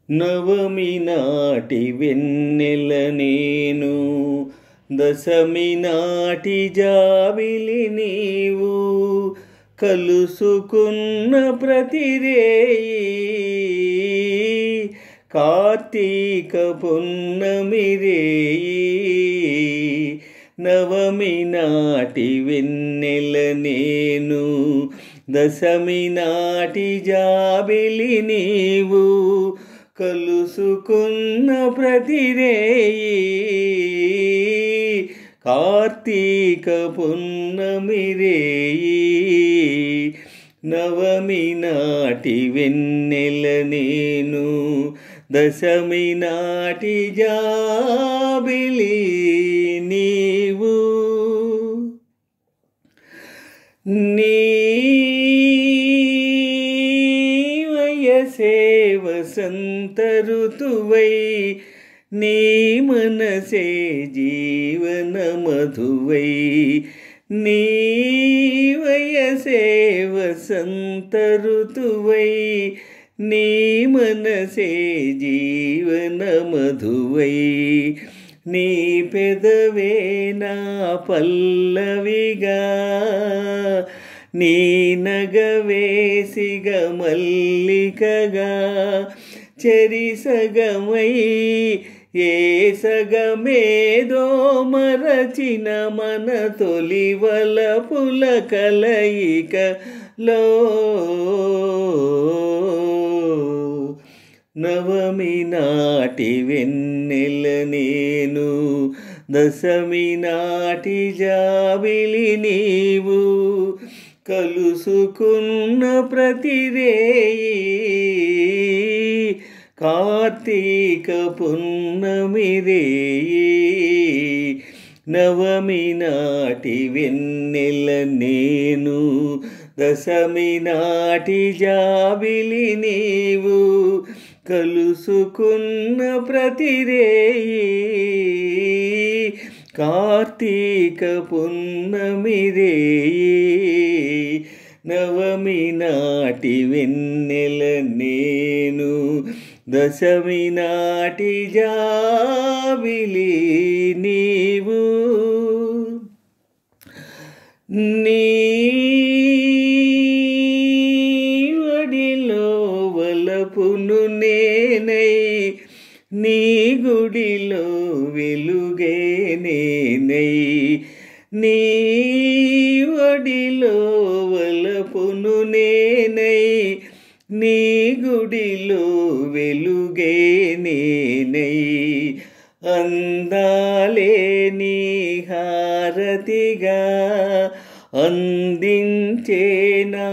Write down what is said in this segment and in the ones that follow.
నవమి నాటి వెన్నెల నేను, దశమి నాటి జాబిలి నీవు. కలుసుకున్న ప్రతిరేయి కార్తీక పున్నమి రేయి. నవమి నాటి వెన్నెల నేను, దశమి నాటి జాబిలి నీవు. కలుసుకున్న ప్రతిరేయి కార్తీక పున్నమి రేయి. నవమి నాటి వెన్నెల నేను, దశమి నాటి జాబిలి నీవు. నీ వయసే వసంత ఋతువై, నీ మనసే జీవన మధువై. నీ వయసే వసంత ఋతువై, నీ మనసే జీవన మధువై. నీ పెదవే నా పల్లవిగా, నీ నగవే సిగ మల్లికగా. చెరిసగమై ఏ సగమేదో మరచిన మన తొలి వలపుల కలయికలో. నవమి నాటి వెన్నెల నేను, దశమి నాటి జాబిలి నీవు. కలుసుకున్న ప్రతిరేయి కార్తీక పున్నమి రేయి. నవమి నాటి వెన్నెల నేను, దశమి నాటి జాబిలి నీవు. కలుసుకున్న ప్రతిరేయి కార్తీక పున్నమి రేయి. నవమి నాటి వెన్నెల నేను, దశమి నాటి జాబిలి నీవు. నీ వడిలో వలపును నేనై, నీ గుడిలో వెలుగే నేనై. నీ వడిలో వలపును నేనై, నీ గుడిలో వెలుగే నేనై. అందాలే నీ హారతిగా, అందించే నా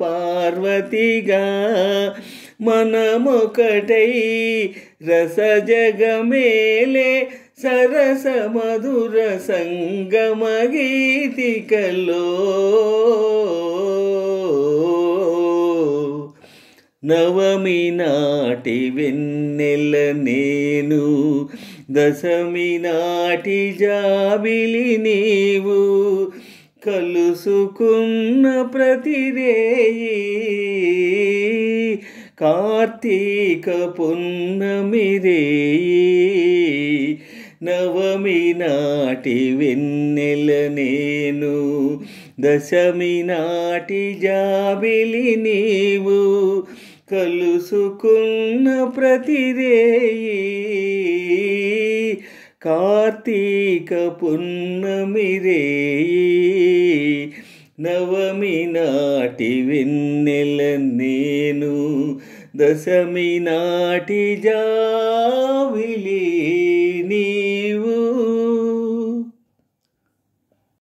పార్వతిగా. మనమొకటై రసజగమేలే సరస మధుర సంగమ గీతికలో. నవమి నాటి వెన్నెల నేను, దశమి నాటి జాబిలి నీవు. కలుసుకున్న ప్రతిరేయి కార్తీక పున్నమి రేయి. నవమి నాటి వెన్నెల నేను, దశమి నాటి జాబిలి నీవు. కలుసుకున్న ప్రతిరేయి కార్తీక పున్నమి రేయి. నవమి నాటి వెన్నెల నేను, దశమి నాటి జాబిలి నీవు.